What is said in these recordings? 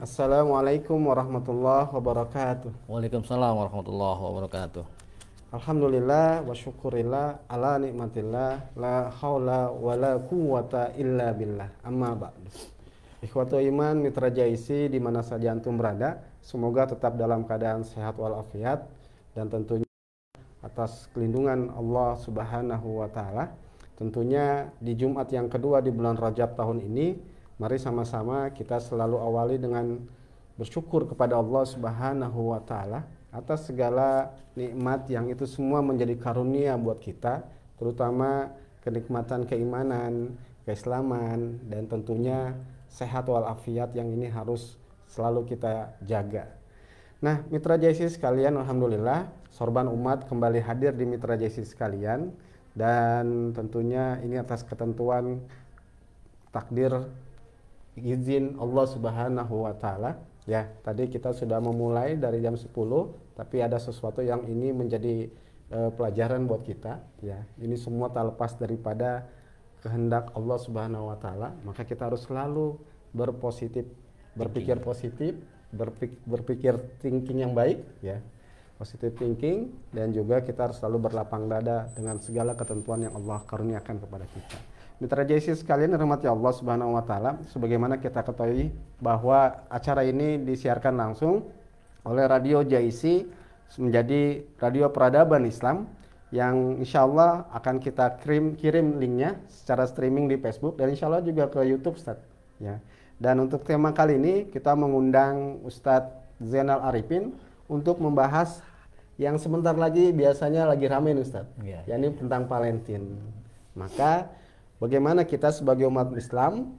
Assalamualaikum warahmatullahi wabarakatuh. Waalaikumsalam warahmatullahi wabarakatuh. Alhamdulillah wa syukurillah ala nikmatillah la haula wa la quwwata illa billah. Amma ba'du. Ikhwatu iman, mitra JIC di mana saja antum berada, semoga tetap dalam keadaan sehat walafiat dan tentunya atas kelindungan Allah Subhanahu wa taala. Tentunya di Jumat yang kedua di bulan Rajab tahun ini, mari sama-sama kita selalu awali dengan bersyukur kepada Allah Subhanahu wa taala atas segala nikmat yang itu semua menjadi karunia buat kita, terutama kenikmatan keimanan, keislaman, dan tentunya sehat walafiat yang ini harus selalu kita jaga. Nah, mitra JIC sekalian, alhamdulillah sorban umat kembali hadir di mitra JIC sekalian, dan tentunya ini atas ketentuan takdir izin Allah Subhanahu wa taala. Ya, tadi kita sudah memulai dari jam 10, tapi ada sesuatu yang ini menjadi pelajaran buat kita, ya. Ini semua tak lepas daripada kehendak Allah Subhanahu wa taala, maka kita harus selalu berpikir positif, berpikir thinking yang baik, ya. Positive thinking, dan juga kita harus selalu berlapang dada dengan segala ketentuan yang Allah karuniakan kepada kita. Mitra JIC sekalian dirahmati Allah Subhanahu wa taala, sebagaimana kita ketahui bahwa acara ini disiarkan langsung oleh Radio JIC menjadi radio peradaban Islam yang insya Allah akan kita kirim linknya secara streaming di Facebook dan insya Allah juga ke YouTube, Ustadz, ya. Dan untuk tema kali ini kita mengundang Ustadz Zainal Arifin untuk membahas yang sebentar lagi biasanya lagi ramai, Ustadz, yakni tentang Valentine. Maka bagaimana kita sebagai umat Islam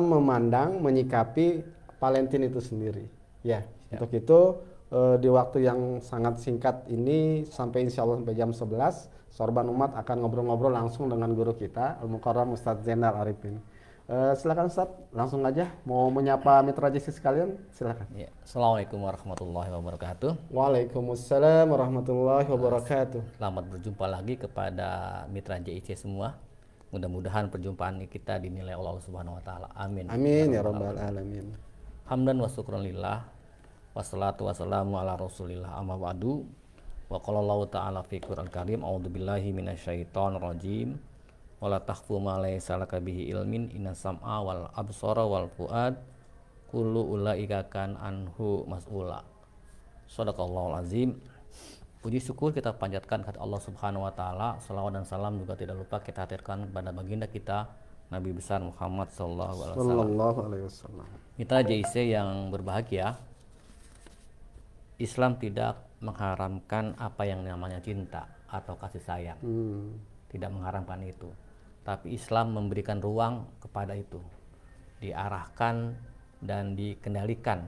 memandang, menyikapi Valentine itu sendiri. Ya, untuk itu di waktu yang sangat singkat ini sampai insya Allah sampai jam 11, sorban umat akan ngobrol-ngobrol langsung dengan guru kita, Al-Mukarram Ustadz Zainal Arifin. Silakan Ustadz, langsung aja mau menyapa mitra JIC sekalian, silakan. Ya. Assalamualaikum warahmatullahi wabarakatuh. Waalaikumsalam warahmatullahi wabarakatuh. Selamat berjumpa lagi kepada mitra JIC semua. Mudah-mudahan perjumpaan kita dinilai oleh Allah Subhanahu wa taala. Amin. Amin ya rabbal alamin. Hamdan wa syukran lillah. Wassalatu wassalamu ala Rasulillah. Amma ba'du. Wa qala Allah ta'ala fi Qur'an Karim, a'udzubillahi minasyaitonir rajim. Wala takhfu ma laysa laka bihi ilmin, inna sam'a wal absara wal fuad kullu ulaika kan anhu mas'ula. Shadaqallahul azim. Puji syukur kita panjatkan kepada Allah Subhanahu wa taala. Salawat dan salam juga tidak lupa kita haturkan kepada baginda kita Nabi besar Muhammad sallallahu alaihi wasallam. Mitra JIC yang berbahagia, Islam tidak mengharamkan apa yang namanya cinta atau kasih sayang. Tidak mengharamkan itu. Tapi Islam memberikan ruang kepada itu. Diarahkan dan dikendalikan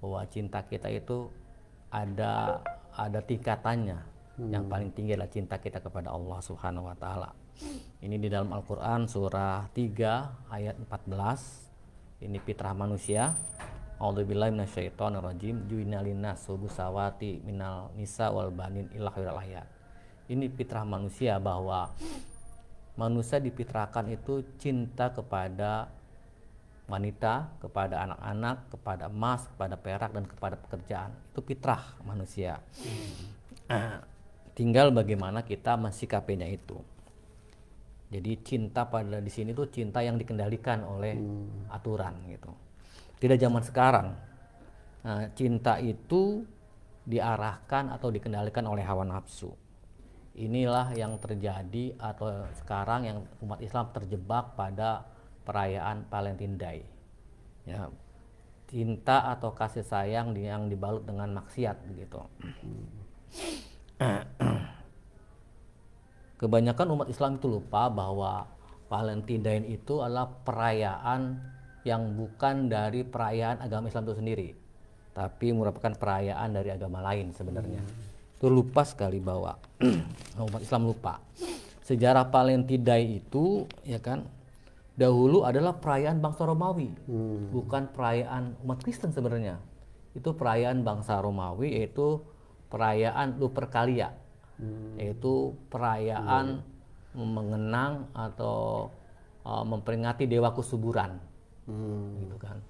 bahwa cinta kita itu ada tingkatannya. Yang paling tinggi adalah cinta kita kepada Allah Subhanahu wa taala. Ini di dalam Al-Qur'an surah 3 ayat 14. Ini fitrah manusia. A'udzubillahi minasyaitonirrajim. Ju'ina linnas hubusawati minal nisa wal banin ila khairal hayat. Ini fitrah manusia bahwa manusia difitrahkan itu cinta kepada wanita, kepada anak-anak, kepada emas, kepada perak, dan kepada pekerjaan. Itu fitrah manusia. Tinggal bagaimana kita mensikapinya itu. Jadi cinta pada di sini tuh cinta yang dikendalikan oleh aturan gitu. Tidak zaman sekarang. Cinta itu diarahkan atau dikendalikan oleh hawa nafsu. Inilah yang terjadi atau sekarang yang umat Islam terjebak pada perayaan Valentine Day. Ya, cinta atau kasih sayang yang dibalut dengan maksiat begitu. Kebanyakan umat Islam itu lupa bahwa Valentine Day itu adalah perayaan yang bukan dari perayaan agama Islam itu sendiri, tapi merupakan perayaan dari agama lain sebenarnya. Itu lupa sekali bahwa umat Islam lupa. Sejarah Valentine Day itu, ya kan, dahulu adalah perayaan bangsa Romawi, bukan perayaan umat Kristen sebenarnya. Itu perayaan bangsa Romawi, yaitu perayaan Lupercalia, yaitu perayaan mengenang atau memperingati dewa kesuburan, gitu kan.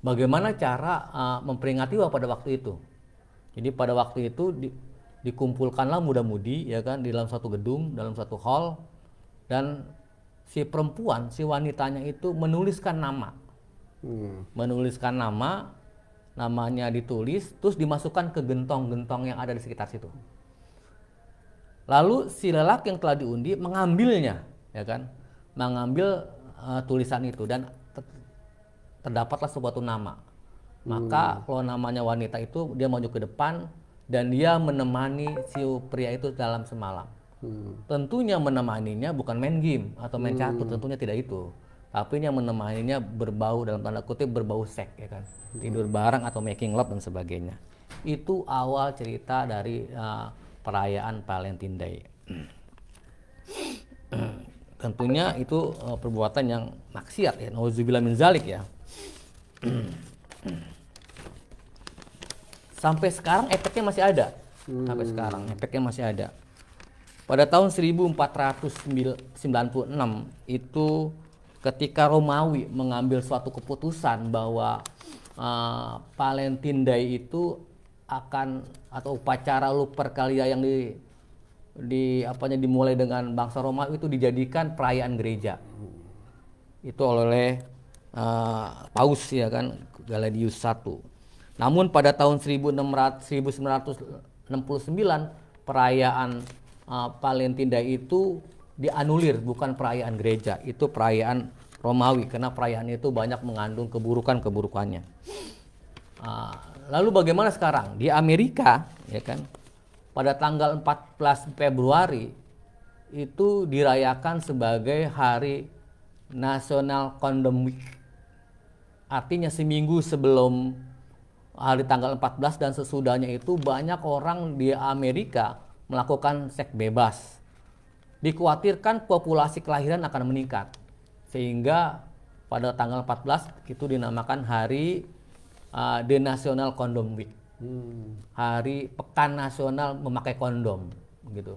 bagaimana cara memperingati pada waktu itu. Jadi pada waktu itu dikumpulkanlah muda-mudi ya kan di dalam satu gedung, dalam satu hall, dan si perempuan, si wanitanya itu menuliskan nama. Menuliskan nama, namanya ditulis, terus dimasukkan ke gentong-gentong yang ada di sekitar situ. Lalu si lelaki yang telah diundi mengambilnya, ya kan, mengambil tulisan itu dan terdapatlah suatu nama. Maka kalau namanya wanita itu dia maju ke depan dan dia menemani si pria itu dalam semalam. Tentunya menemaninya bukan main game atau main catur, tentunya tidak itu. Tapi yang menemaninya berbau, dalam tanda kutip berbau seks, ya kan, tidur bareng atau making love dan sebagainya. Itu awal cerita dari perayaan Valentine Day. Tentunya itu perbuatan yang maksiat ya, nauzubillah min zalik ya. Sampai sekarang efeknya masih ada. Sampai sekarang efeknya masih ada. Pada tahun 1496 itu ketika Romawi mengambil suatu keputusan bahwa Valentine Day itu akan, atau upacara Lupercalia yang dimulai dengan bangsa Romawi itu dijadikan perayaan gereja. Itu oleh Paus ya kan, Galadius I. Namun pada tahun 1969 perayaan Valentine Day itu dianulir, bukan perayaan gereja, itu perayaan Romawi karena perayaan itu banyak mengandung keburukannya. Lalu bagaimana sekarang di Amerika ya kan, pada tanggal 14 Februari itu dirayakan sebagai Hari National Condom Week. Artinya seminggu sebelum hari tanggal 14 dan sesudahnya itu banyak orang di Amerika melakukan seks bebas. Dikhawatirkan populasi kelahiran akan meningkat, sehingga pada tanggal 14 itu dinamakan Hari The National Condom Week, Hari Pekan Nasional Memakai Kondom, gitu.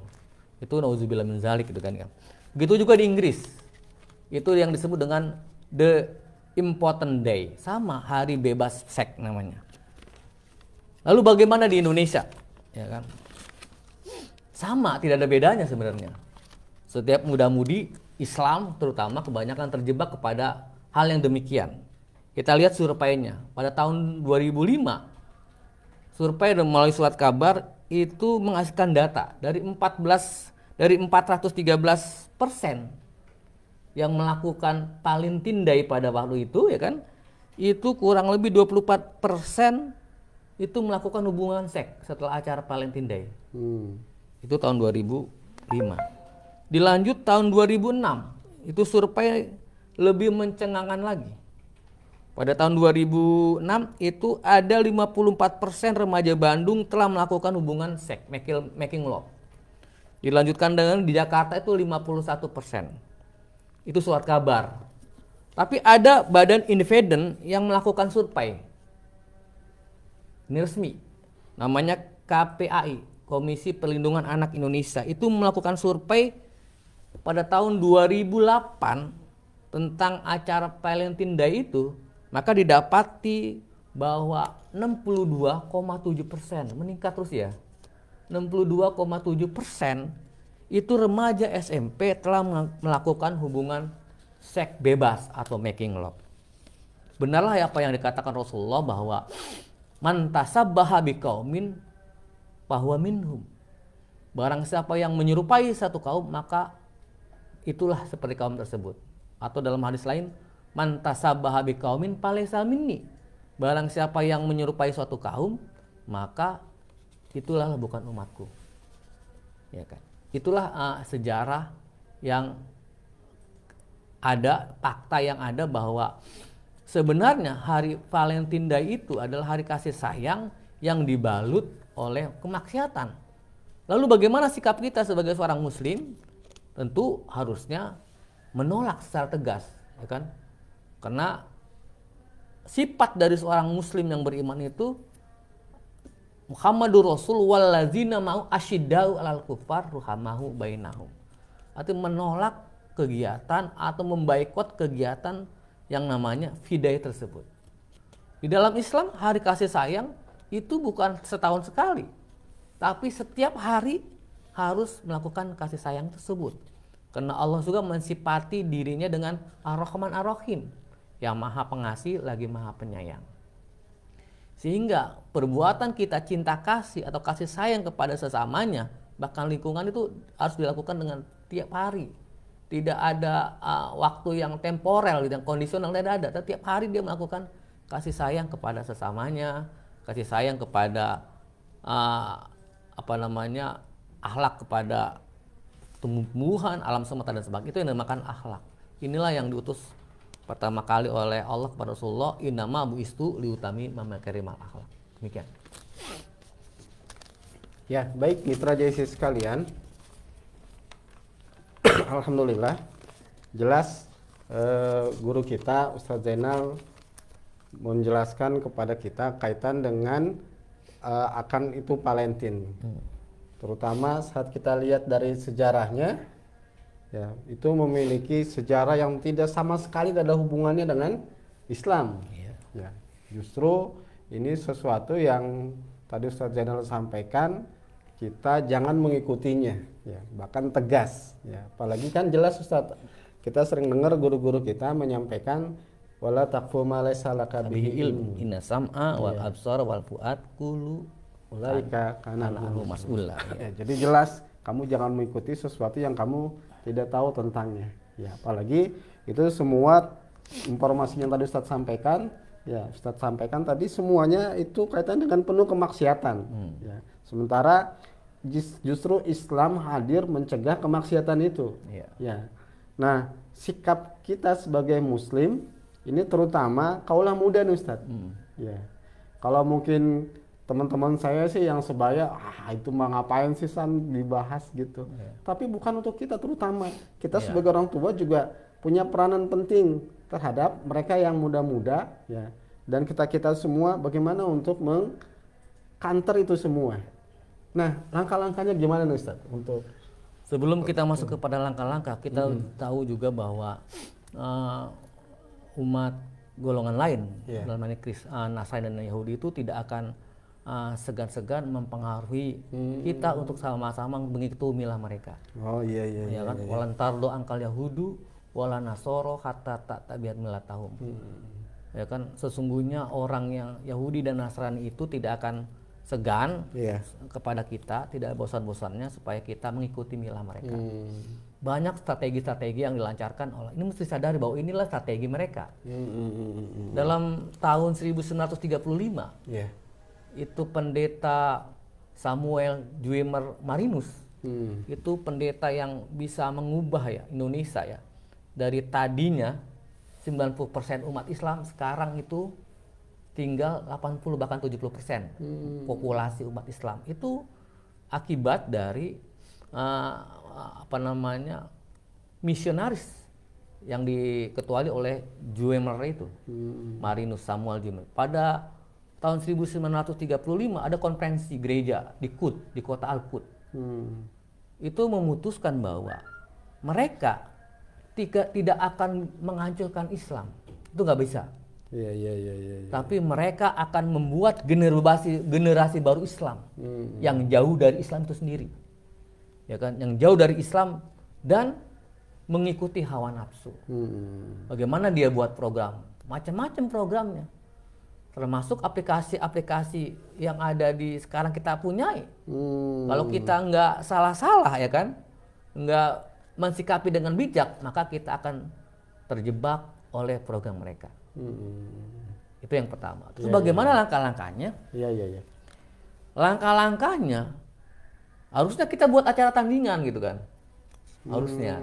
Itu nauzubillah min zalik gitu kan ya. Begitu juga di Inggris, itu yang disebut dengan The Important Day, sama Hari Bebas Seks namanya. Lalu bagaimana di Indonesia, ya kan? Sama, tidak ada bedanya sebenarnya. Setiap muda-mudi Islam terutama kebanyakan terjebak kepada hal yang demikian. Kita lihat surveinya. Pada tahun 2005, survei melalui surat kabar itu menghasilkan data dari 413% yang melakukan Valentine Day pada waktu itu ya kan, itu kurang lebih 24% itu melakukan hubungan seks setelah acara Valentine Day. Itu tahun 2005. Dilanjut tahun 2006, itu survei lebih mencengangkan lagi. Pada tahun 2006 itu ada 54% remaja Bandung telah melakukan hubungan seks, making love. Dilanjutkan dengan di Jakarta itu 51%. Itu surat kabar. Tapi ada badan independen yang melakukan survei. Ini resmi. Namanya KPAI, Komisi Perlindungan Anak Indonesia. Itu melakukan survei pada tahun 2008 tentang acara Valentine Day itu, maka didapati bahwa 62,7%, meningkat terus ya. 62,7% itu remaja SMP telah melakukan hubungan seks bebas atau making love. Benarlah apa yang dikatakan Rasulullah bahwa man tasabbaha biqaumin fahuwa minhum. Barang siapa yang menyerupai satu kaum maka itulah seperti kaum tersebut. Atau dalam hadis lain, man tasabbaha biqaumin falaysa minni. Barang siapa yang menyerupai suatu kaum maka itulah bukan umatku. Ya kan? Itulah sejarah yang ada, fakta yang ada bahwa sebenarnya hari Valentine Day itu adalah hari kasih sayang yang dibalut oleh kemaksiatan. Lalu bagaimana sikap kita sebagai seorang muslim? Tentu harusnya menolak secara tegas, ya kan? Karena sifat dari seorang muslim yang beriman itu Muhammadur Rasul wallazina ma'u asyiddau 'alal kuffar ruhamahu bainahum. Artinya menolak kegiatan atau memboikot kegiatan yang namanya fidai tersebut. Di dalam Islam hari kasih sayang itu bukan setahun sekali, tapi setiap hari harus melakukan kasih sayang tersebut. Karena Allah juga mensifati dirinya dengan Ar-Rahman Ar-Rahim, yang maha pengasih lagi maha penyayang. Sehingga perbuatan kita cinta kasih atau kasih sayang kepada sesamanya, bahkan lingkungan itu harus dilakukan dengan tiap hari. Tidak ada waktu yang temporel, yang kondisional, tidak ada. Setiap hari dia melakukan kasih sayang kepada sesamanya, kasih sayang kepada akhlak kepada tumbuhan, alam semesta dan sebagainya. Itu yang dinamakan akhlak. Inilah yang diutus pertama kali oleh Allah kepada Rasulullah, innama bu'istu liutami makarimal akhlak. Demikian. Ya, baik mitra JC sekalian. Alhamdulillah, jelas guru kita Ustadz Zainal menjelaskan kepada kita kaitan dengan akan itu Valentine. Terutama saat kita lihat dari sejarahnya, ya, itu memiliki sejarah yang tidak sama sekali ada hubungannya dengan Islam. Ya, justru ini sesuatu yang tadi Ustadz Zainal sampaikan, kita jangan mengikutinya, ya, bahkan tegas. Ya, apalagi kan jelas Ustadz, kita sering dengar guru-guru kita menyampaikan wala taqfu ma laysa laka bihi ilmu. Inna sam'a wal absar wal fuad kullu ulaika kana mas'ula. Ya, jadi jelas kamu jangan mengikuti sesuatu yang kamu tidak tahu tentangnya. Ya, apalagi itu semua informasi yang tadi Ustadz sampaikan, ya Ustadz sampaikan tadi semuanya itu kaitan dengan penuh kemaksiatan. Ya, sementara justru Islam hadir mencegah kemaksiatan itu. Ya. Nah, sikap kita sebagai Muslim ini terutama kaulah muda nih Ustadz. Ya, kalau mungkin teman-teman saya sih yang sebaya, itu mah ngapain sih San dibahas gitu. Tapi bukan untuk kita, terutama kita sebagai orang tua juga punya peranan penting terhadap mereka yang muda-muda, ya. Dan kita semua bagaimana untuk mengcounter itu semua. Nah, langkah-langkahnya gimana nih Ustaz? Untuk sebelum kita masuk kepada langkah-langkah, kita tahu juga bahwa umat golongan lain, dalam hal ini Nasrani dan Yahudi itu tidak akan segan-segan mempengaruhi kita untuk sama-sama mengikuti milah mereka. Oh iya. Ya kan, walantardo angkal Yahudu wala nasoro hatta tabiat milatahum. Ya kan, sesungguhnya orang yang Yahudi dan Nasrani itu tidak akan segan kepada kita, tidak bosan-bosannya supaya kita mengikuti milah mereka. Banyak strategi-strategi yang dilancarkan oleh, ini mesti sadari bahwa inilah strategi mereka. Dalam tahun 1935, itu pendeta Samuel Juemer Marinus, itu pendeta yang bisa mengubah ya Indonesia ya, dari tadinya 90% umat Islam, sekarang itu tinggal 80 bahkan 70% populasi umat Islam. Itu akibat dari misionaris yang diketuai oleh Juemer itu, Marinus Samuel Juemer. Pada tahun 1935 ada konferensi gereja di Kut, di kota Al-Kut. Itu memutuskan bahwa mereka tidak akan menghancurkan Islam. Itu nggak bisa. Tapi mereka akan membuat generasi baru Islam yang jauh dari Islam itu sendiri. Ya kan, yang jauh dari Islam dan mengikuti hawa nafsu. Bagaimana dia buat program? Macam-macam programnya. Termasuk aplikasi-aplikasi yang ada di sekarang kita punyai. Kalau kita nggak salah-salah ya kan, nggak mensikapi dengan bijak, maka kita akan terjebak oleh program mereka. Itu yang pertama. Terus bagaimana langkah-langkahnya? Langkah-langkahnya harusnya kita buat acara tandingan gitu kan, harusnya.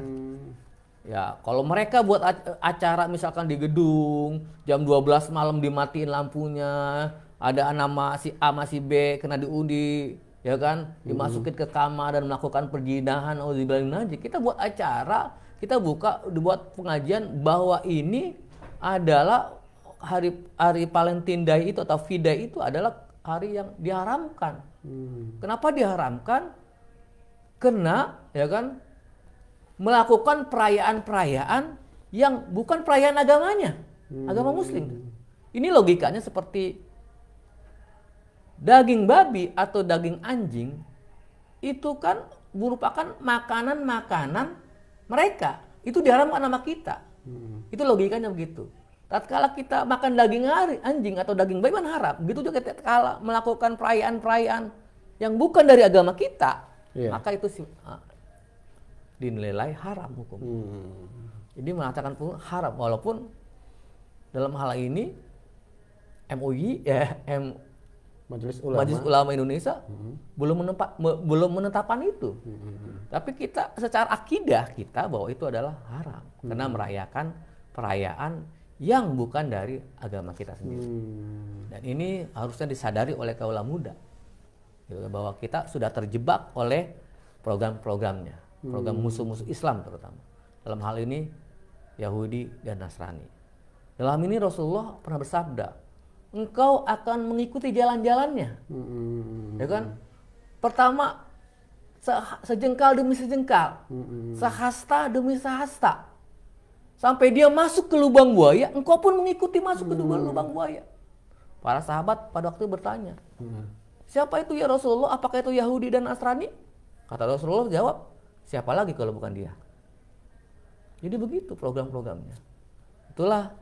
Ya, kalau mereka buat acara misalkan di gedung, jam 12 malam dimatiin lampunya, ada nama si A sama si B kena diundi, ya kan, dimasukin ke kamar dan melakukan perzinahan, kita buat acara, kita buat pengajian bahwa ini adalah hari Valentine Day itu atau V-Day itu adalah hari yang diharamkan. Kenapa diharamkan? Karena ya kan, melakukan perayaan-perayaan yang bukan perayaan agamanya, agama Muslim. Ini logikanya seperti daging babi atau daging anjing itu kan merupakan makanan-makanan mereka. Itu diharamkan sama kita. Itu logikanya begitu. Tatkala kita makan daging anjing atau daging babi kan haram. Begitu juga tatkala melakukan perayaan-perayaan yang bukan dari agama kita, maka itu dinilai haram hukum. Jadi mengatakan pun haram, walaupun dalam hal ini MUI Majelis Ulama Indonesia belum menetapkan itu. Tapi kita secara akidah kita bahwa itu adalah haram karena merayakan perayaan yang bukan dari agama kita sendiri. Dan ini harusnya disadari oleh kaula muda bahwa kita sudah terjebak oleh program-programnya, program musuh-musuh Islam terutama. Dalam hal ini Yahudi dan Nasrani. Dalam ini Rasulullah pernah bersabda, engkau akan mengikuti jalan-jalannya, ya kan? Pertama sejengkal demi sejengkal, sehasta demi sehasta, sampai dia masuk ke lubang buaya, engkau pun mengikuti masuk ke lubang buaya. Para sahabat pada waktu itu bertanya, siapa itu ya Rasulullah? Apakah itu Yahudi dan Nasrani? Kata Rasulullah jawab, siapa lagi kalau bukan dia? Jadi begitu program-programnya. Itulah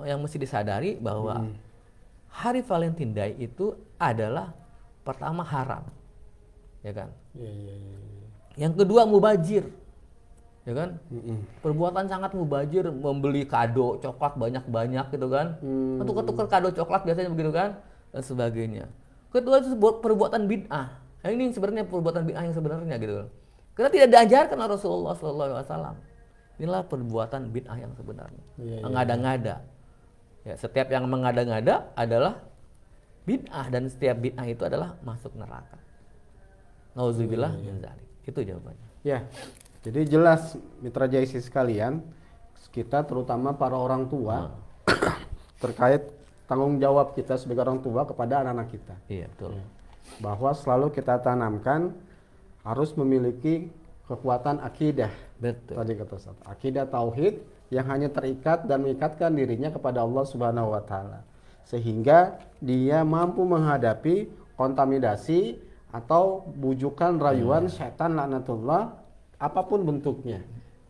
yang mesti disadari bahwa Hari Valentine Day itu adalah pertama haram, ya kan? Yang kedua mubazir, ya kan? Perbuatan sangat mubazir, membeli kado coklat banyak-banyak gitu kan? Tukar-tukar kado coklat biasanya begitu kan? Dan sebagainya. Kedua itu perbuatan bid'ah. Nah, ini sebenarnya perbuatan bid'ah yang sebenarnya gitu. Karena tidak diajarkan oleh Rasulullah SAW. Inilah perbuatan bid'ah yang sebenarnya. Mengada-ngada. Ya, setiap yang mengada-ngada adalah bid'ah dan setiap bid'ah itu adalah masuk neraka. Nauzubillah min dzalik. Itu jawabannya. Ya. Jadi jelas Mitra Jaisi sekalian, kita terutama para orang tua terkait tanggung jawab kita sebagai orang tua kepada anak-anak kita. Iya, betul. Bahwa selalu kita tanamkan harus memiliki kekuatan akidah. Betul. Tadi kata Ustaz, akidah tauhid yang hanya terikat dan mengikatkan dirinya kepada Allah Subhanahu wa taala. Sehingga dia mampu menghadapi kontaminasi atau bujukan rayuan setan laknatullah apapun bentuknya.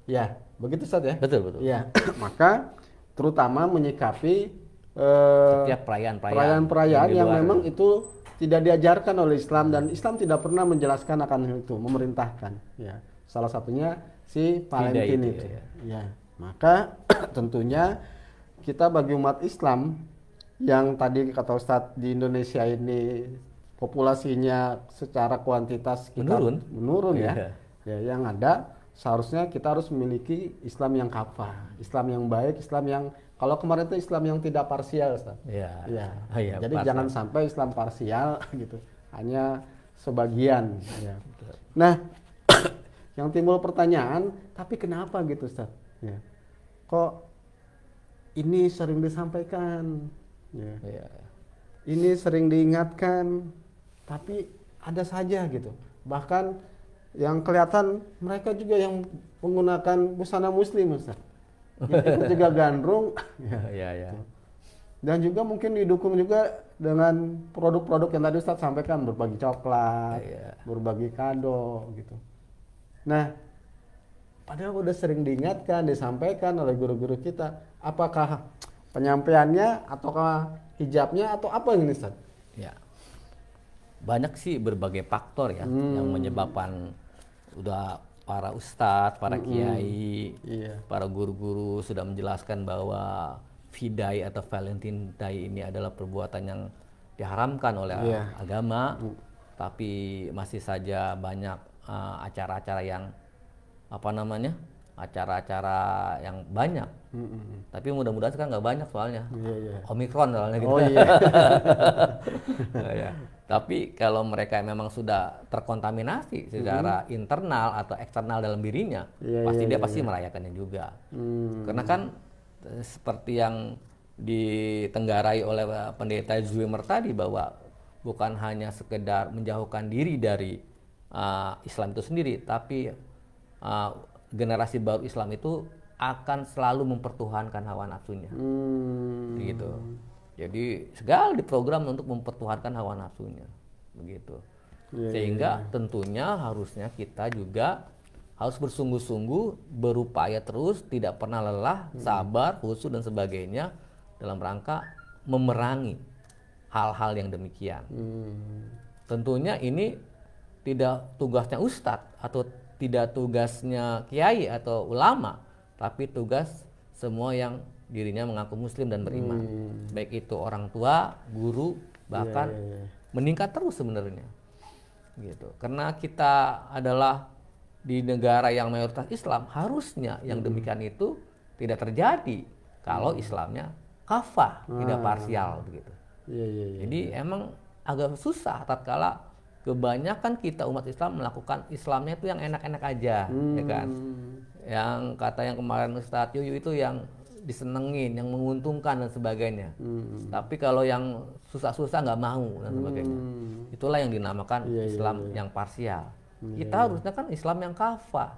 Ya, begitu Ustaz ya? Betul. Ya, maka terutama menyikapi setiap perayaan-perayaan yang memang itu tidak diajarkan oleh Islam dan Islam tidak pernah menjelaskan akan itu, memerintahkan. Ya, salah satunya si Valentine itu. Ya. Maka tentunya kita bagi umat Islam yang tadi kata Ustadz di Indonesia ini populasinya secara kuantitas kita menurun ya. Ya, yang ada seharusnya kita harus memiliki Islam yang kafah, Islam yang baik, Islam yang kalau kemarin itu Islam yang tidak parsial, Ustaz. Jadi jangan sampai Islam parsial gitu, hanya sebagian. Ya. Nah, yang timbul pertanyaan, tapi kenapa gitu, Ustaz? Ya. Kok ini sering disampaikan, ini sering diingatkan, tapi ada saja gitu. Bahkan yang kelihatan mereka juga yang menggunakan busana muslim, Ustaz. Itu juga gandrung, dan juga mungkin didukung juga dengan produk-produk yang tadi Ustaz sampaikan, berbagi coklat, berbagi kado, gitu. Nah, padahal udah sering diingatkan, disampaikan oleh guru-guru kita, apakah penyampaiannya, ataukah hijabnya, atau apa ini Ustaz? Ya, banyak sih berbagai faktor ya yang menyebabkan udah para ustadz, para kiai, para guru-guru sudah menjelaskan bahwa V-Day atau Valentine Day ini adalah perbuatan yang diharamkan oleh agama, tapi masih saja banyak acara-acara yang acara-acara yang banyak. Tapi mudah-mudahan sekarang nggak banyak soalnya. Omikron soalnya gitu. Tapi kalau mereka memang sudah terkontaminasi secara internal atau eksternal dalam dirinya, pasti dia pasti merayakannya juga. Karena kan seperti yang ditenggarai oleh pendeta Zwimmer tadi, bahwa bukan hanya sekedar menjauhkan diri dari Islam itu sendiri, tapi generasi baru Islam itu akan selalu mempertuhankan hawa nafsunya, gitu. Jadi segala diprogram untuk mempertuhankan hawa nafsunya, begitu. Sehingga tentunya harusnya kita juga harus bersungguh-sungguh, berupaya terus, tidak pernah lelah, sabar, khusyuk dan sebagainya dalam rangka memerangi hal-hal yang demikian. Tentunya ini tidak tugasnya ustadz atau tidak tugasnya kiai atau ulama, tapi tugas semua yang dirinya mengaku muslim dan beriman. Baik itu orang tua, guru, bahkan meningkat terus sebenarnya. Gitu. Karena kita adalah di negara yang mayoritas Islam, harusnya yang demikian itu tidak terjadi kalau Islamnya kafah, tidak parsial begitu. Jadi emang agak susah tatkala kebanyakan kita umat Islam melakukan Islamnya itu yang enak-enak aja, ya kan? Yang kata yang kemarin Ustadz Yuyu itu yang disenengin, yang menguntungkan dan sebagainya. Tapi kalau yang susah-susah nggak mau dan sebagainya. Itulah yang dinamakan Islam yang parsial. Kita harusnya kan Islam yang kafah,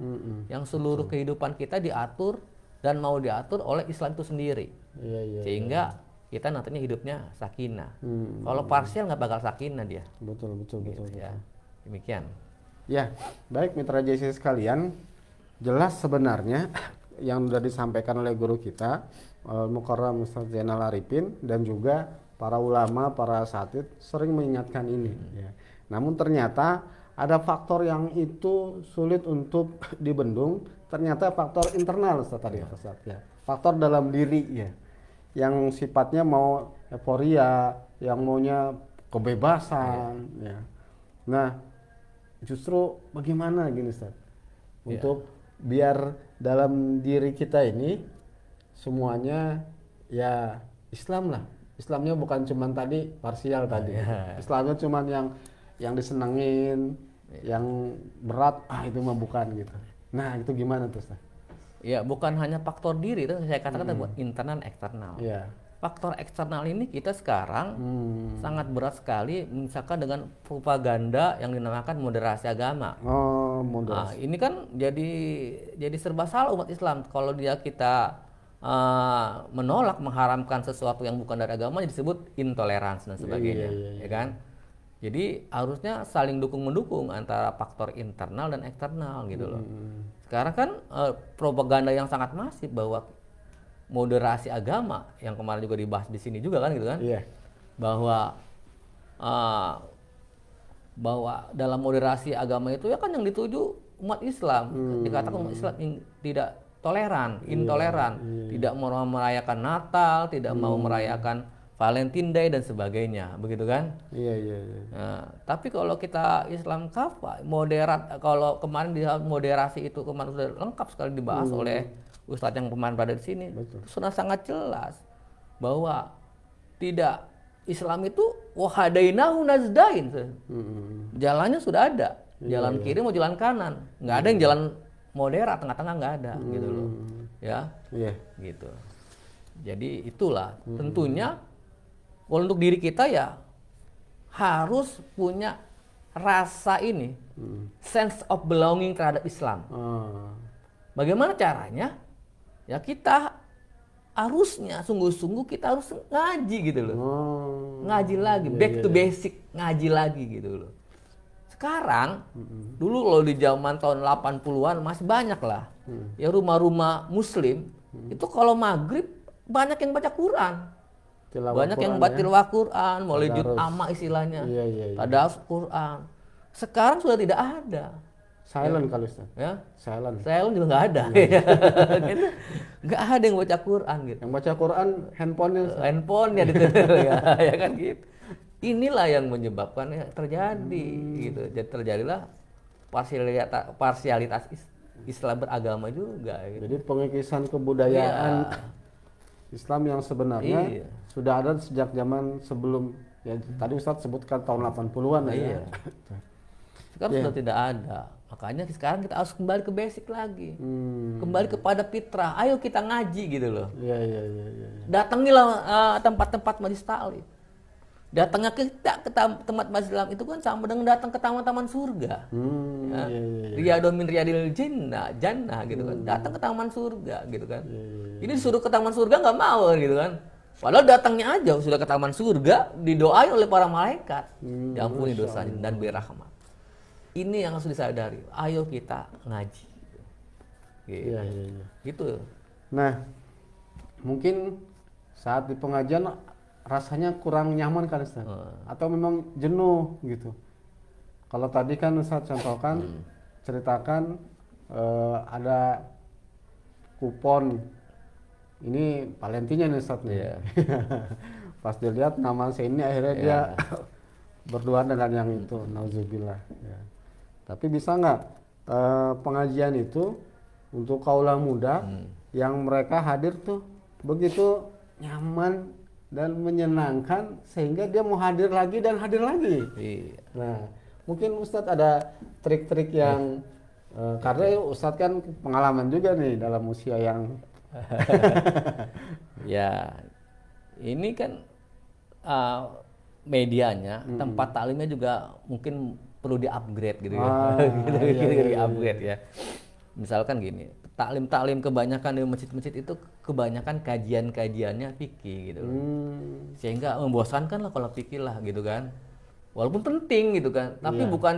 yang seluruh kehidupan kita diatur dan mau diatur oleh Islam itu sendiri. Sehingga kita nantinya hidupnya sakinah. Kalau parsial nggak bakal sakinah dia. Betul. Ya, demikian. Ya, baik mitra JC sekalian, jelas sebenarnya yang sudah disampaikan oleh guru kita Mukarram Ustaz Zainal Arifin dan juga para ulama, para asatidz sering mengingatkan ini. Ya. Namun ternyata ada faktor yang itu sulit untuk dibendung. Ternyata faktor internal Ustaz tadi, Ustaz. Ya. Faktor dalam diri ya, yang sifatnya mau euforia, yang maunya kebebasan. Ya. Nah, justru bagaimana gini Ustaz? Untuk biar dalam diri kita ini semuanya ya Islam lah. Islamnya bukan cuman tadi parsial tadi. Islamnya cuman yang disenengin, yang berat itu mah bukan gitu. Nah, itu gimana tuh Ustaz? Ya, bukan hanya faktor diri itu saya katakan buat internal eksternal. Faktor eksternal ini kita sekarang sangat berat sekali misalkan dengan propaganda yang dinamakan moderasi agama. Nah, ini kan jadi serba salah umat Islam. Kalau kita menolak, mengharamkan sesuatu yang bukan dari agama disebut intoleransi dan sebagainya, ya kan? Jadi harusnya saling dukung-mendukung antara faktor internal dan eksternal gitu loh. Sekarang kan propaganda yang sangat masif bahwa moderasi agama yang kemarin juga dibahas di sini juga kan gitu kan? Bahwa dalam moderasi agama itu ya kan yang dituju umat Islam. Dikatakan umat Islam tidak toleran, intoleran, tidak mau merayakan Natal, tidak mau merayakan Valentine Day dan sebagainya, begitu kan? Nah, tapi kalau kita Islam kafah, moderat, kalau kemarin di moderasi itu kemarin sudah lengkap sekali dibahas oleh Ustadz yang kemarin berada di sini, sudah sangat jelas bahwa tidak Islam itu wahadainahu nazdain, jalannya sudah ada, jalan kiri mau jalan kanan, nggak ada yang jalan moderat, tengah-tengah nggak ada, gitu loh, ya, gitu. Jadi itulah tentunya. Kalau untuk diri kita ya harus punya rasa ini, sense of belonging terhadap Islam. Bagaimana caranya? Ya kita harusnya sungguh-sungguh kita harus ngaji gitu loh. Ngaji lagi, back to basic, ngaji lagi gitu loh. Sekarang, dulu kalau di zaman tahun 80-an masih banyak lah. Ya rumah-rumah muslim, itu kalau maghrib banyak yang baca Quran. Banyak yang baca tilawah Quran, maulidul amma istilahnya. Tadarus Quran. Sekarang sudah tidak ada. Silent kali Ustaz. Ya? Silent juga nggak ada. Gitu. Nggak ada yang baca Quran gitu. Yang baca Quran handphonenya gitu ya kan gitu. Inilah yang menyebabkan terjadi gitu. Jadi terjadilah parsialitas Islam beragama juga gitu. Jadi pengikisan kebudayaan Islam yang sebenarnya sudah ada sejak zaman sebelum tadi Ustaz sebutkan tahun 80-an ya. Sekarang sudah tidak ada. Makanya sekarang kita harus kembali ke basic lagi. Kembali kepada fitrah. Ayo kita ngaji gitu loh. Datangilah tempat-tempat majelis taklim. Datangnya kita ke tempat majelis taklim itu kan sama dengan datang ke taman-taman surga. Riyadun min riyadil jannah gitu kan. Datang ke taman surga gitu kan. Ini disuruh ke taman surga nggak mau gitu kan. Padahal datangnya aja sudah ke taman surga, didoain oleh para malaikat, diampuni dosanya dan beri rahmat. Ini yang harus disadari. Ayo kita ngaji. Gitu. Iya, iya, iya. Gitu. Nah, mungkin saat di pengajian rasanya kurang nyaman kan Ustaz? Atau memang jenuh gitu. Kalau tadi kan Ustaz contohkan, ceritakan ada kupon, ini Valentinya nih Ustaz nih. Iya. Pas dilihat nama saya ini akhirnya dia berduaan dengan yang itu, nauzubillah. Ya. Tapi bisa nggak pengajian itu untuk kaula muda yang mereka hadir tuh begitu nyaman dan menyenangkan sehingga dia mau hadir lagi dan hadir lagi. Iya. Nah, mungkin Ustadz ada trik-trik yang karena Ustadz kan pengalaman juga nih dalam usia yang Ya, ini kan medianya, tempat taklimnya juga mungkin perlu di-upgrade gitu ya. Di-upgrade ya. Misalkan gini, taklim-taklim kebanyakan di masjid-masjid itu kebanyakan kajian-kajiannya fikih gitu. Sehingga membosankan lah kalau fikih lah gitu kan. Walaupun penting gitu kan, tapi bukan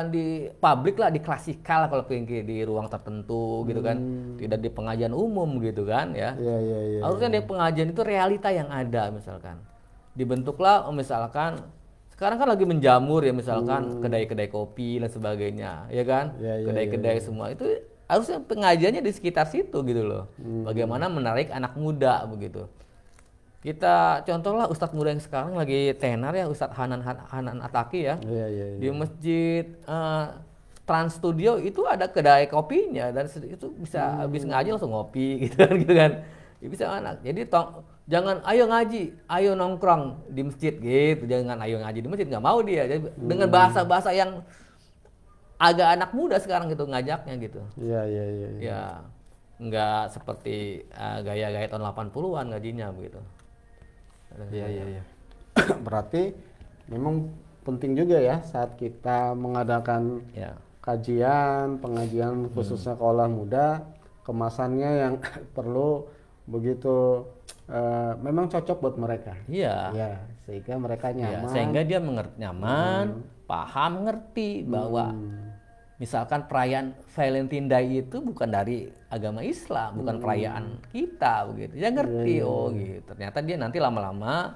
di publik lah, di klasikal lah kalau pengen di ruang tertentu gitu kan, tidak di pengajian umum gitu kan ya. Harusnya di pengajian itu realita yang ada misalkan. Dibentuklah misalkan sekarang kan lagi menjamur ya misalkan kedai-kedai kopi dan sebagainya, ya kan? Kedai-kedai semua itu harusnya pengajiannya di sekitar situ gitu loh. Bagaimana menarik anak muda begitu. Kita contohlah Ustadz muda yang sekarang lagi tenar ya, Ustadz Hanan Ataki ya. Di masjid Trans Studio itu ada kedai kopinya dan itu bisa habis ngaji langsung ngopi gitu kan. Ya, bisa anak. Jadi jangan ayo ngaji, ayo nongkrong di masjid gitu. Jangan ayo ngaji di masjid, nggak mau dia. Jadi, dengan bahasa-bahasa yang agak anak muda sekarang gitu ngajaknya gitu. Ya, nggak seperti gaya-gaya tahun 80-an ngajinya begitu. Iya. Berarti memang penting juga ya saat kita mengadakan kajian, pengajian khususnya kaula muda, kemasannya yang perlu begitu memang cocok buat mereka. Ya, sehingga mereka nyaman. Sehingga dia nyaman, paham, ngerti bahwa misalkan perayaan Valentine Day itu bukan dari agama Islam, bukan perayaan kita begitu. Dia ngerti gitu. Ternyata dia nanti lama-lama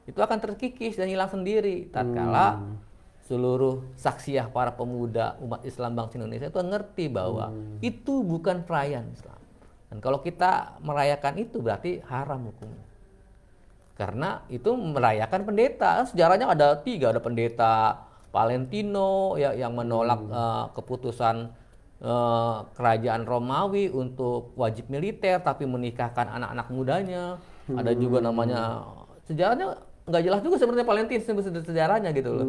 itu akan terkikis dan hilang sendiri. Tatkala seluruh saksiyah para pemuda umat Islam bangsa Indonesia itu ngerti bahwa itu bukan perayaan Islam. Dan kalau kita merayakan itu berarti haram hukumnya. Karena itu merayakan pendeta. Sejarahnya ada 3, ada pendeta Valentino ya yang menolak keputusan kerajaan Romawi untuk wajib militer tapi menikahkan anak-anak mudanya. Ada juga namanya sejarahnya nggak jelas juga sebenarnya Valentine sejarahnya gitu loh.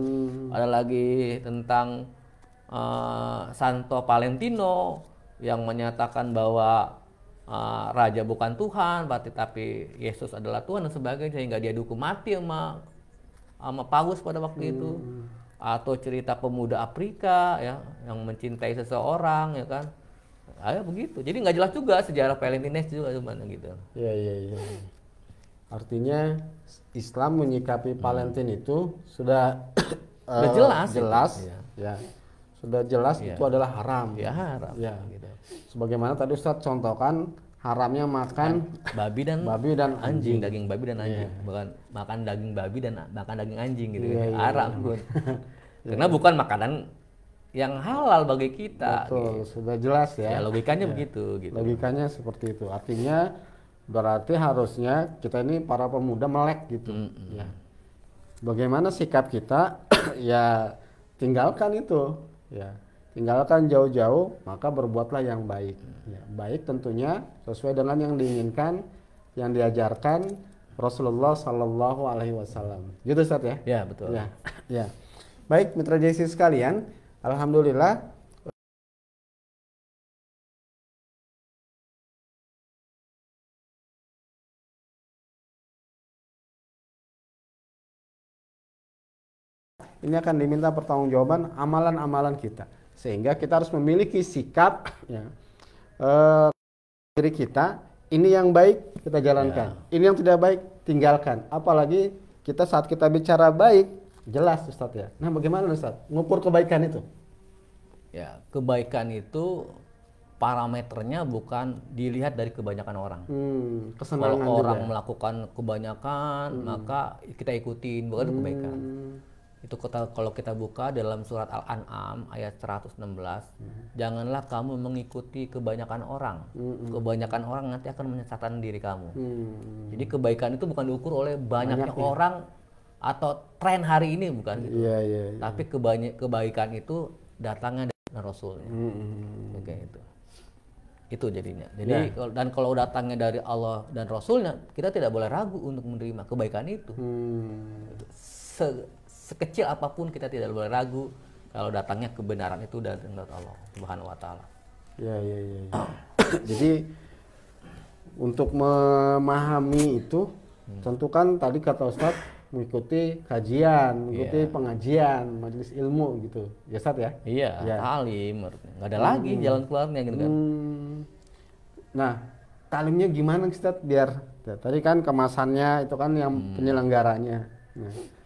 Ada lagi tentang Santo Valentino yang menyatakan bahwa raja bukan Tuhan, tapi Yesus adalah Tuhan dan sebagainya sehingga dia dihukum mati sama Paus pada waktu itu. Atau cerita pemuda Afrika ya yang mencintai seseorang ya kan, begitu. Jadi nggak jelas juga sejarah Valentine juga gimana gitu. Iya. Artinya Islam menyikapi Valentine itu sudah jelas. Ya. Sudah jelas itu adalah haram. Ya haram. Ya. Gitu. Sebagaimana tadi Ustadz contohkan haramnya makan babi dan anjing, daging babi dan anjing, bukan makan daging babi dan makan daging anjing gitu. Haram pun. Karena bukan makanan yang halal bagi kita. Betul, gitu. Sudah jelas ya. Logikanya begitu gitu. Logikanya seperti itu. Artinya berarti harusnya kita ini para pemuda melek gitu. Ya. Bagaimana sikap kita? Ya tinggalkan itu. Ya. Tinggalkan jauh-jauh, maka berbuatlah yang baik. Ya, baik tentunya sesuai dengan yang diinginkan, yang diajarkan Rasulullah Sallallahu Alaihi Wasallam. Gitu Ustaz ya? Ya betul. Ya. Baik mitra JC sekalian, alhamdulillah ini akan diminta pertanggungjawaban amalan-amalan kita. Sehingga kita harus memiliki sikap diri kita ini yang baik kita jalankan, ini yang tidak baik tinggalkan. Apalagi saat kita bicara baik, jelas Ustadz ya. Nah bagaimana Ustadz ngukur kebaikan itu? Ya, kebaikan itu parameternya bukan dilihat dari kebanyakan orang. Kalau orang melakukan kebanyakan, maka kita ikutin, bukan itu kebaikan. Itu kalau kita buka dalam surat Al-An'am ayat 116, janganlah kamu mengikuti kebanyakan orang. Kebanyakan orang nanti akan menyesatkan diri kamu. Jadi kebaikan itu bukan diukur oleh banyaknya orang atau tren hari ini, bukan gitu. Tapi kebaikan itu datangnya dari Rasulnya. Kayak itu. Itu jadinya. Jadi dan kalau datangnya dari Allah dan Rasulnya, kita tidak boleh ragu untuk menerima kebaikan itu. Sekecil apapun kita tidak boleh ragu kalau datangnya kebenaran itu dari Allah Subhanahu wa taala. Ya. Jadi untuk memahami itu tentu kan tadi kata Ustadz mengikuti kajian, mengikuti pengajian, majelis ilmu gitu. Ya Ustadz ya? Iya, talim. Enggak ada lagi jalan keluarnya gitu kan. Nah, talimnya gimana Ustadz biar tadi kan kemasannya itu kan yang penyelenggaranya. Nah,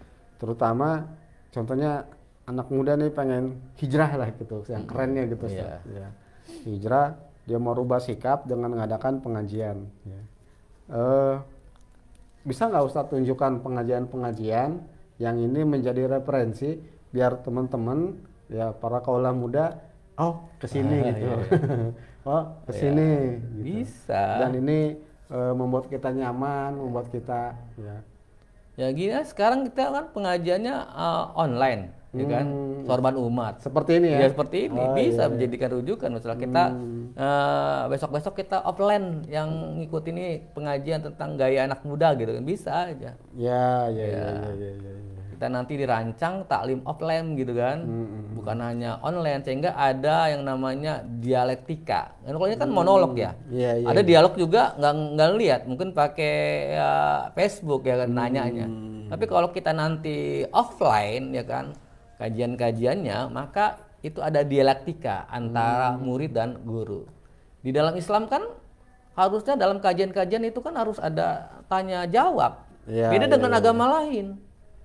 terutama contohnya anak muda nih pengen hijrah lah gitu, yang kerennya gitu Ustaz. Ya. Hijrah, dia mau rubah sikap dengan mengadakan pengajian. Bisa nggak Ustaz tunjukkan pengajian-pengajian yang ini menjadi referensi biar teman-teman ya para kaula muda kesini gitu. Kesini. Gitu. Bisa. Dan ini membuat kita nyaman, membuat kita ya gini, sekarang kita kan pengajiannya online, ya kan, sorban umat. Seperti ini ya? Ya seperti ini, bisa menjadikan rujukan. Misalnya kita besok-besok kita offline yang ngikut ini pengajian tentang gaya anak muda gitu kan, bisa aja. Ya. Kita nanti dirancang taklim offline gitu kan, bukan hanya online, sehingga ada yang namanya dialektika. Kalau ini kan monolog ya. Ada dialog juga nggak lihat, mungkin pakai Facebook ya kan nanyanya. Tapi kalau kita nanti offline ya kan kajian-kajiannya, maka itu ada dialektika antara murid dan guru. Di dalam Islam kan harusnya dalam kajian-kajian itu kan harus ada tanya jawab. Beda dengan agama lain.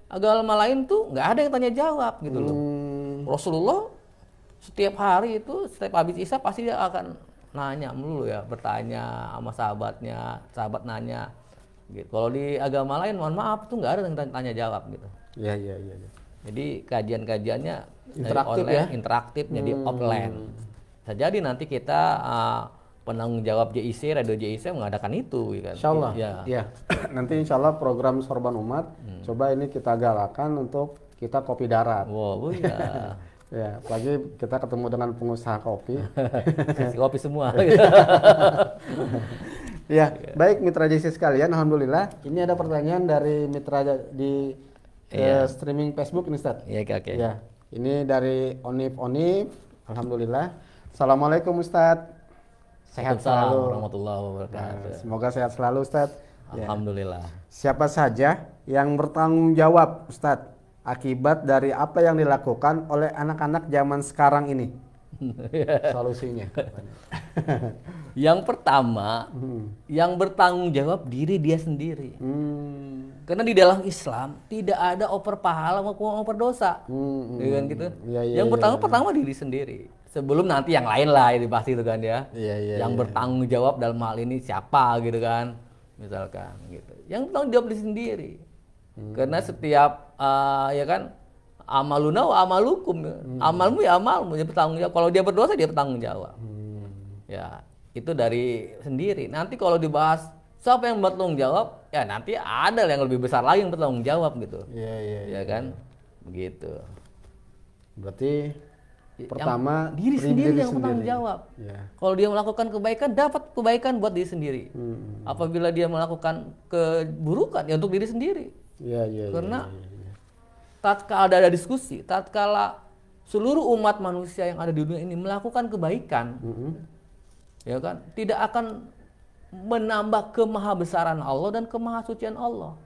Agama lain tuh nggak ada yang tanya jawab gitu loh. Rasulullah setiap hari itu setiap habis isya pasti dia akan nanya mulu ya, bertanya sama sahabatnya, sahabat nanya. Gitu. Kalau di agama lain, mohon maaf tuh nggak ada yang tanya jawab gitu. Iya. Jadi kajian-kajiannya interaktif online, ya? Interaktif jadi offline. Bisa jadi nanti kita penanggung jawab JIC, Radio JIC mengadakan itu kan. Insya Allah. Ya. Nanti insya Allah program Sorban Umat coba ini kita galakan untuk kita kopi darat. Wow, ya. Ya, apalagi kita ketemu dengan pengusaha kopi. Kopi semua. Ya, baik mitra JIC sekalian, alhamdulillah. Ini ada pertanyaan dari mitra di streaming Facebook ini Ustaz. Iya, oke. Ya, ini dari Onif. Alhamdulillah. Assalamualaikum Ustaz. Sehat selalu. Warahmatullahi wabarakatuh. Semoga sehat selalu Ustaz. Alhamdulillah. Siapa saja yang bertanggung jawab Ustaz akibat dari apa yang dilakukan oleh anak-anak zaman sekarang ini? Solusinya. Yang pertama, yang bertanggung jawab diri dia sendiri. Karena di dalam Islam tidak ada oper pahala maupun oper dosa. Kan gitu. Yang pertama diri sendiri. Sebelum nanti yang lain lah yang dibahas itu kan ya. Yang bertanggung jawab dalam hal ini siapa gitu kan. Misalkan gitu. Yang bertanggung jawab diri sendiri. Karena setiap ya kan amaluna wa amalukum. Amalmu ya amalmu, dia bertanggung jawab. Kalau dia berdosa dia bertanggung jawab. Ya, itu dari sendiri. Nanti kalau dibahas siapa yang bertanggung jawab, ya nanti ada yang lebih besar lagi yang bertanggung jawab gitu. Iya kan? Begitu. Berarti pertama diri sendiri yang bertanggung jawab. Kalau dia melakukan kebaikan, dapat kebaikan buat diri sendiri. Apabila dia melakukan keburukan, ya untuk diri sendiri. Karena tatkala ada diskusi, tatkala seluruh umat manusia yang ada di dunia ini melakukan kebaikan, ya kan, tidak akan menambah kemahabesaran Allah dan kemahasucian Allah.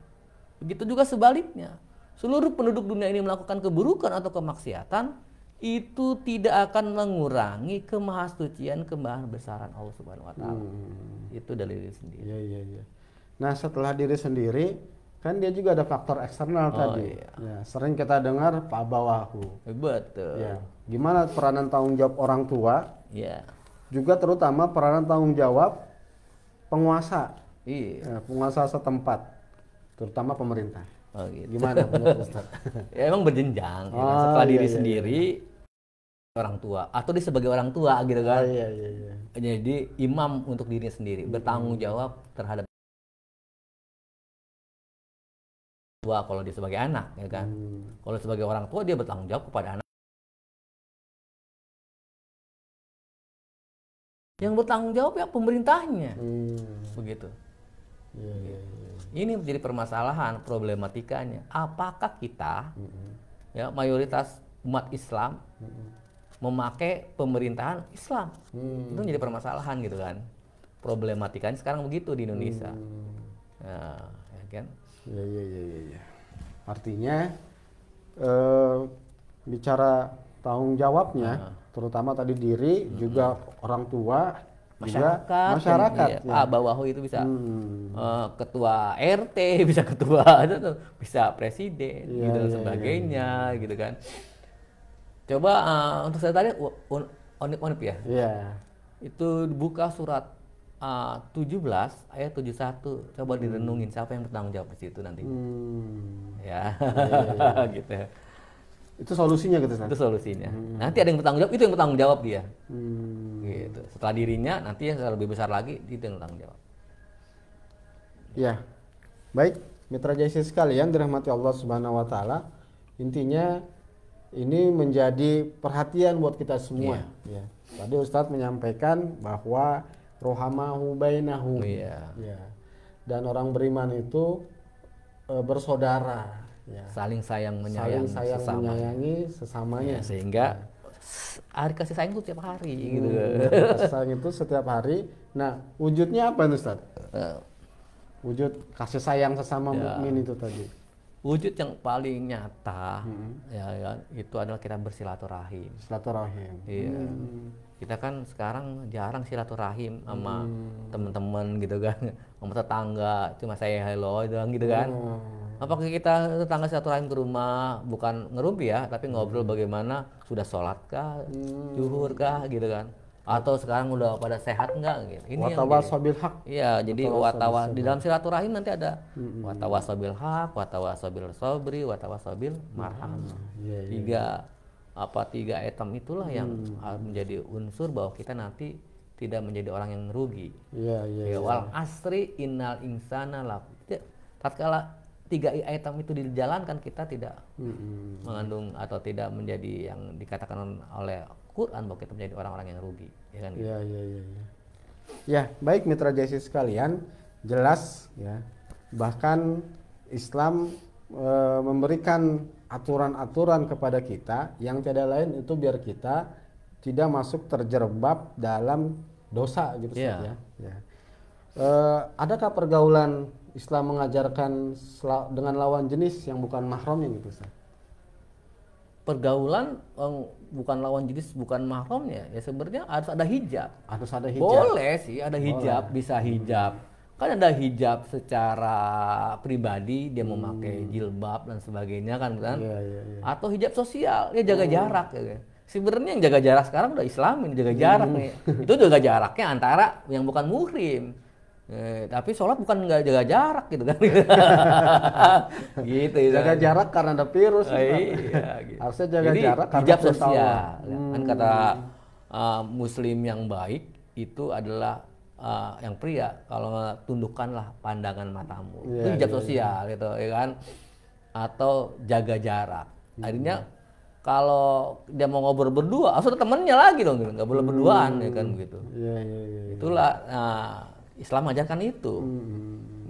Begitu juga sebaliknya, seluruh penduduk dunia ini melakukan keburukan atau kemaksiatan, itu tidak akan mengurangi kemahasucian kemahabesaran Allah Subhanahu wa taala. Itu dari diri sendiri. Iya. Nah, setelah diri sendiri kan dia juga ada faktor eksternal tadi. Iya. Ya, sering kita dengar Pak Bawahu. Betul. Ya. Gimana peranan tanggung jawab orang tua? Iya. Juga terutama peranan tanggung jawab penguasa. Iya. Ya, penguasa setempat, terutama pemerintah. Oh, gitu. Gimana menurut Ustaz? Ya, emang berjenjang. Ya kan? Setelah diri sendiri, orang tua atau dia sebagai orang tua gitu kan. Iya. Jadi imam untuk dirinya sendiri, bertanggung jawab terhadap tua kalau dia sebagai anak, ya kan. Kalau sebagai orang tua dia bertanggung jawab kepada anak. Yang bertanggung jawab ya pemerintahnya, begitu. Iya. Ini menjadi permasalahan, problematikanya. Apakah kita, ya mayoritas umat Islam memakai pemerintahan Islam? Itu menjadi permasalahan gitu kan. Problematikanya sekarang begitu di Indonesia. Nah, ya kan? Iya. Artinya bicara tanggung jawabnya, terutama tadi diri, juga orang tua, masyarakat. Iya. Bawahu itu bisa ketua RT, bisa ketua, bisa presiden, gitu dan sebagainya, gitu kan. Coba untuk saya tadi onip ya. Iya. Itu buka surat 17 ayat 71. Coba direnungin siapa yang bertanggung jawab di situ nanti. Ya. Gitu. Itu solusinya gitu, Ustaz? Itu solusinya. Nanti ada yang bertanggung jawab, itu yang bertanggung jawab dia. Gitu. Setelah dirinya, nanti yang lebih besar lagi, itu yang bertanggung jawab. Ya, baik mitra JC sekalian dirahmati Allah Subhanahu wa taala. Intinya ini menjadi perhatian buat kita semua. Ya. Tadi Ustadz menyampaikan bahwa rohamahu bainahum. Ya. Dan orang beriman itu bersaudara. Ya. Saling sayang menyayangi sesamanya. Ya, sehingga hari kasih sayang itu setiap hari gitu. Kasih sayang itu setiap hari. Nah, wujudnya apa Ustaz? Wujud kasih sayang sesama mukmin itu tadi. Wujud yang paling nyata ya itu adalah kita bersilaturahim. Iya. Kita kan sekarang jarang silaturahim sama teman-teman gitu kan, sama tetangga, cuma saya hello doang gitu kan. Apakah kita tetangga silaturahim ke rumah, bukan ngerumpi ya, tapi ngobrol bagaimana, sudah sholat kah, zuhur kah gitu kan, atau sekarang udah pada sehat enggak gitu. Ini watawasobil hak. Iya, jadi di dalam silaturahim nanti ada watawasobil hak, watawasobil sobri, watawasobil marham. Tiga item itulah yang menjadi unsur bahwa kita nanti tidak menjadi orang yang merugi. Wal asri innal insana tatkala tiga item itu dijalankan, kita tidak mengandung atau tidak menjadi yang dikatakan oleh Quran bahwa kita menjadi orang-orang yang rugi, ya kan? Ya, baik mitra JC sekalian, jelas ya. Bahkan Islam memberikan aturan-aturan kepada kita yang tidak lain itu biar kita tidak masuk terjerembab dalam dosa gitu ya. Adakah pergaulan Islam mengajarkan dengan lawan jenis yang bukan mahramnya gitu Ustaz? Pergaulan bukan lawan jenis, bukan mahramnya, ya sebenarnya harus ada hijab. Harus ada hijab. Boleh sih ada hijab, bisa hijab. Kan ada hijab secara pribadi, dia memakai jilbab dan sebagainya kan. Atau hijab sosial, dia jaga jarak ya. Sebenarnya yang jaga jarak sekarang udah Islamin, jaga jarak nih. Itu jaga jaraknya antara yang bukan muhrim. Tapi sholat bukan nggak jaga jarak gitu kan. Gitu. Jaga jarak karena ada virus. Gitu. Harusnya jaga jarak karena hijab sosial. Kan kata Muslim yang baik itu adalah yang pria, kalau tundukkanlah pandangan matamu. Itu hijab sosial gitu, ya kan? Atau jaga jarak. Akhirnya kalau dia mau ngobrol berdua, harus ada temennya lagi dong, nggak boleh berduaan, ya kan begitu. Itulah Islam ajarkan itu.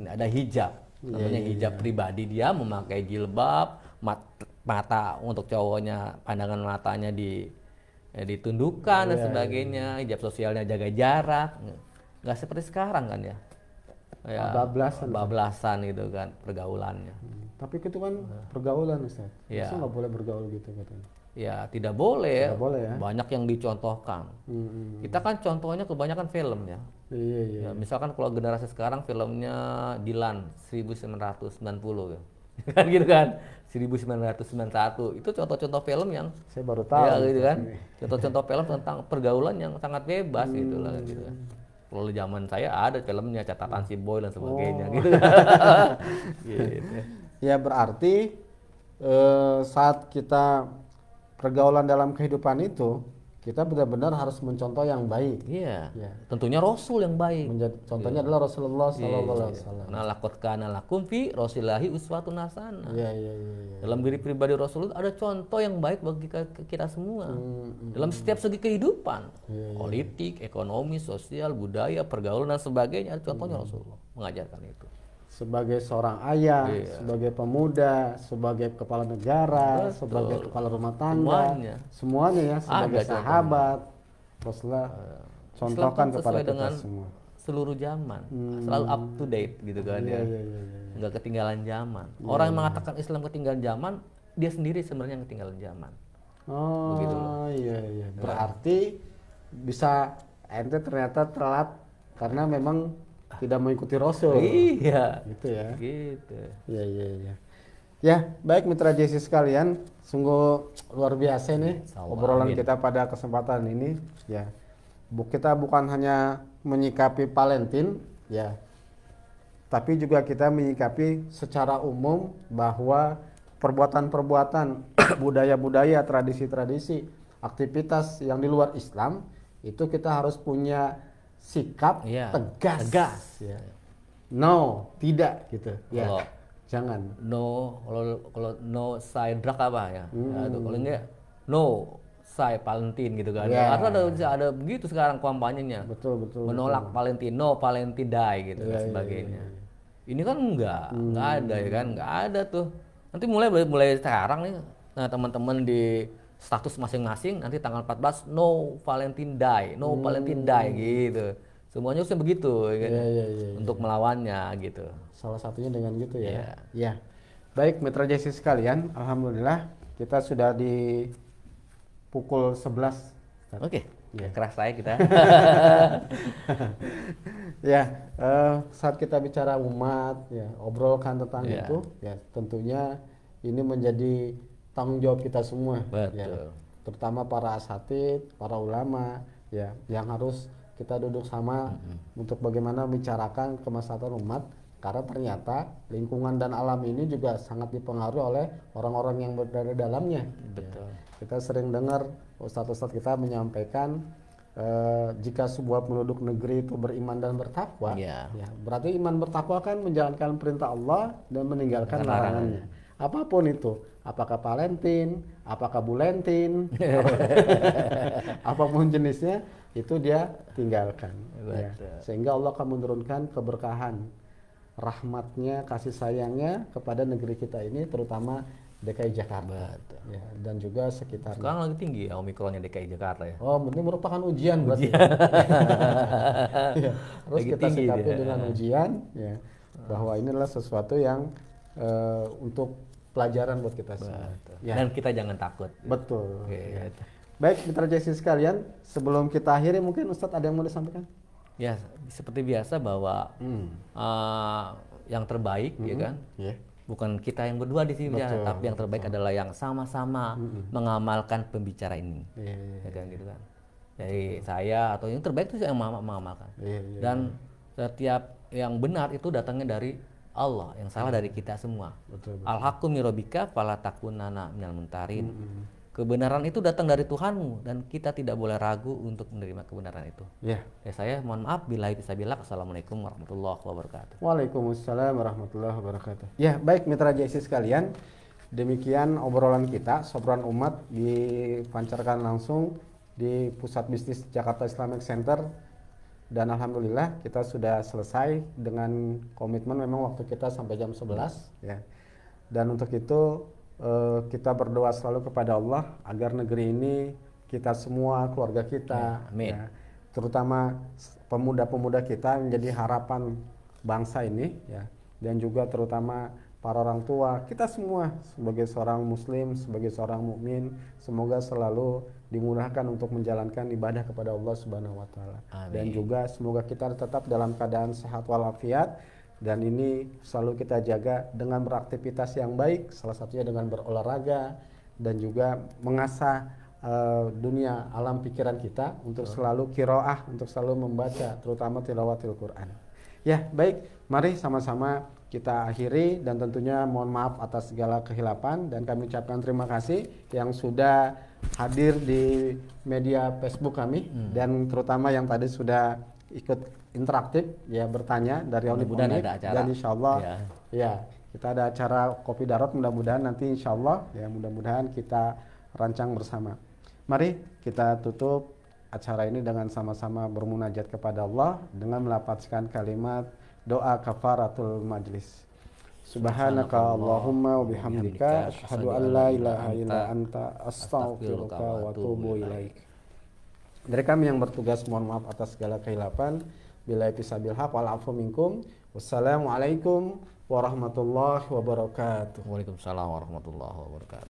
Ada hijab, namanya hijab pribadi, dia memakai jilbab, mata untuk cowoknya, pandangan matanya ditundukkan dan sebagainya. Hijab sosialnya jaga jarak. Nggak seperti sekarang kan ya, bablasan gitu kan pergaulannya. Tapi itu kan pergaulan Ustaz. Ya. Masa nggak boleh bergaul gitu katanya? Ya tidak boleh. Tidak boleh ya. Banyak yang dicontohkan. Kita kan contohnya kebanyakan film ya. Iya, iya. Ya, misalkan kalau generasi sekarang filmnya Dilan 1990 ya. Kan gitu kan. 1991 itu contoh-contoh film yang Saya baru tahu. ya gitu kan. Ini. Contoh-contoh film tentang pergaulan yang sangat bebas gitu lah gitu kan. Kalau di zaman saya ada filmnya Catatan Si Boy dan sebagainya gitu kan. Gitu. Ya berarti saat kita pergaulan dalam kehidupan itu, kita benar-benar harus mencontoh yang baik. Iya. Ya. Tentunya Rasul yang baik. Contohnya adalah Rasulullah Sallallahu Alaihi Wasallam. Nah, laqad kana lakum fi Rasulillahi uswatun hasanah. Iya, iya, iya. Ya. Dalam diri pribadi Rasul ada contoh yang baik bagi kita semua. Dalam setiap segi kehidupan, politik, ekonomi, sosial, budaya, pergaulan dan sebagainya, ada contohnya Rasulullah mengajarkan itu. Sebagai seorang ayah, sebagai pemuda, sebagai kepala negara, sebagai kepala rumah tangga, semuanya ya, sebagai sahabat, Rasulullah contohkan kepada kita dengan semua. Seluruh zaman, selalu up to date gitu kan ya. Iya. Nggak ketinggalan zaman. Orang yang mengatakan Islam ketinggalan zaman, dia sendiri sebenarnya yang ketinggalan zaman. Oh, iya. Berarti bisa ente ternyata telat karena memang tidak mengikuti Rasul. Iya. Gitu ya. Gitu. Iya. Ya, baik mitra JC sekalian, sungguh luar biasa nih obrolan kita pada kesempatan ini. Ya, kita bukan hanya menyikapi Valentine, ya, tapi juga kita menyikapi secara umum bahwa perbuatan-perbuatan, budaya-budaya, tradisi-tradisi, aktivitas yang di luar Islam itu kita harus punya sikap tegas. Ya. No, tidak gitu. Ya. Kalau jangan. No, kalau no say drug apa ya? Kalau enggak no say Valentine gitu kan. Ya. Karena ada begitu sekarang kampanyenya. Betul. Menolak Valentine, no Valentine die gitu dan sebagainya. Ini kan enggak ada ya kan, enggak ada tuh. Nanti mulai sekarang nih, nah teman-teman di status masing-masing nanti tanggal 14 no Valentine die, no Valentine die gitu. Semuanya harusnya begitu ya kan? Untuk melawannya gitu. Salah satunya dengan gitu ya. Ya. Baik mitra JC sekalian, alhamdulillah kita sudah di pukul 11. Oke. Keras saya kita. Ya, saat kita bicara umat, ya obrolkan tentang itu, ya tentunya ini menjadi tanggung jawab kita semua. Betul. Ya, terutama para asatid, para ulama, ya yang harus kita duduk sama untuk bagaimana membicarakan kemaslahatan umat, karena ternyata lingkungan dan alam ini juga sangat dipengaruhi oleh orang-orang yang berada dalamnya. Betul. Ya, kita sering dengar ustadz-ustadz kita menyampaikan jika sebuah penduduk negeri itu beriman dan bertakwa, ya, berarti iman bertakwa kan menjalankan perintah Allah dan meninggalkan larangannya. Apapun itu, apakah Valentine, apakah Bulentin, apapun jenisnya, itu dia tinggalkan. Ya. Sehingga Allah akan menurunkan keberkahan, rahmatnya, kasih sayangnya kepada negeri kita ini, terutama DKI Jakarta. Ya, dan juga sekitarnya. Sekarang lagi tinggi ya Omikronnya DKI Jakarta ya. Oh, ini merupakan ujian berarti. Ya, harus kita sikapi dengan ujian, ya, bahwa ini adalah sesuatu yang untuk pelajaran buat kita semua. Ya. Dan kita jangan takut. Betul. Ya. Baik, mitra JC sekalian, sebelum kita akhiri mungkin Ustadz ada yang mau disampaikan? Ya, seperti biasa bahwa yang terbaik ya kan. Bukan kita yang berdua di sini, tapi yang terbaik adalah yang sama-sama mengamalkan pembicara ini. Ya kan gitu kan. Jadi saya atau yang terbaik itu yang mengamalkan. Dan setiap yang benar itu datangnya dari Allah, yang salah dari kita semua. Al-haqqu min rabbika fala takunanna minal mumtarin. Kebenaran itu datang dari Tuhanmu dan kita tidak boleh ragu untuk menerima kebenaran itu. Ya, saya mohon maaf bila bisabillah. Assalamualaikum warahmatullahi wabarakatuh. Waalaikumsalam warahmatullahi wabarakatuh. Ya, baik mitra JC sekalian, demikian obrolan kita, Sobran Umat dipancarkan langsung di Pusat Bisnis Jakarta Islamic Center. Dan alhamdulillah kita sudah selesai dengan komitmen, memang waktu kita sampai jam 11 ya. Dan untuk itu kita berdoa selalu kepada Allah agar negeri ini, kita semua, keluarga kita, ya, terutama pemuda-pemuda kita menjadi harapan bangsa ini, ya, dan juga terutama para orang tua, kita semua sebagai seorang muslim, sebagai seorang mukmin, semoga selalu dimudahkan untuk menjalankan ibadah kepada Allah Subhanahu wa taala. Dan juga semoga kita tetap dalam keadaan sehat walafiat, dan ini selalu kita jaga dengan beraktivitas yang baik, salah satunya dengan berolahraga dan juga mengasah dunia alam pikiran kita untuk selalu qiraah, untuk selalu membaca, terutama tilawatil Quran. Ya, baik, mari sama-sama kita akhiri, dan tentunya mohon maaf atas segala kehilapan, dan kami ucapkan terima kasih yang sudah hadir di media Facebook kami, dan terutama yang tadi sudah ikut interaktif ya, bertanya dari mudah-mudahan ada acara. Dan insyaallah ya kita ada acara Kopi Darat, mudah-mudahan nanti insyaallah ya, mudah-mudahan kita rancang bersama. Mari kita tutup acara ini dengan sama-sama bermunajat kepada Allah dengan melafazkan kalimat doa kafaratul majlis. Subhanaka Allahumma wa bihamdika asyhadu an la ilaha illa anta astaghfiruka wa atubu ilaik. Dari kami yang bertugas mohon maaf atas segala kehilapan. Billahi bisabil haq wal afu minkum. Wassalamualaikum warahmatullahi wabarakatuh. Waalaikumsalam warahmatullahi wabarakatuh.